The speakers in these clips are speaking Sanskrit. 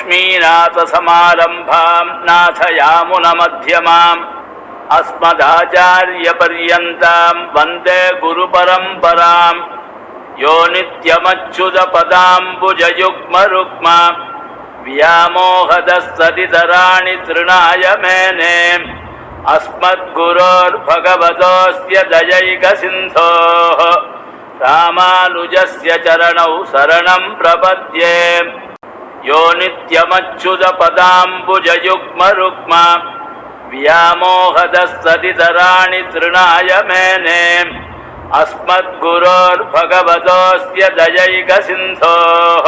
लक्ष्मीनाथसमारम्भां नाथयामुनमध्यमाम् अस्मदाचार्यपर्यन्तां वन्दे गुरुपरम्पराम् यो नित्यमच्युतपदाम्बुजयुग्मरुक्म व्यामोहदस्तदितराणि तृणाय मेने अस्मद्गुरोर्भगवतोऽस्य दयैकसिन्धोः रामानुजस्य चरणौ शरणं प्रपद्ये यो नित्यमच्युतपदाम्बुजयुग्मरुक्म व्यामोहदस्तदितराणि तृणाय मेने अस्मद्गुरोर्भगवतोऽस्य दयैकसिन्धोः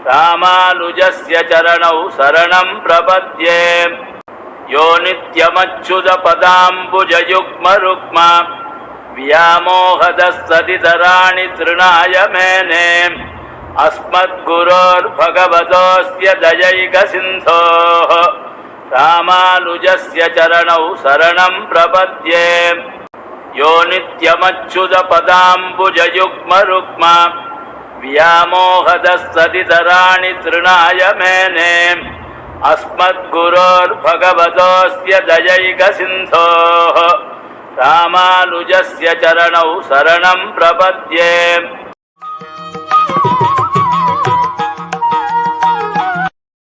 रामानुजस्य चरणौ शरणं प्रपद्ये यो नित्यमच्युतपदाम्बुजयुग्मरुक्म व्यामोहदस्तदितराणि तृणाय मेने अस्मद्गुरोर्भगवतोऽस्य दयैकसिन्धोः रामानुजस्य चरणौ शरणं प्रपद्ये यो नित्यमच्युतपदाम्बुजयुग्मरुक्म व्यामोहदस्तदितराणि तृणाय मेने अस्मद्गुरोर्भगवतोऽस्य दयैकसिन्धोः रामानुजस्य चरणौ शरणं प्रपद्ये।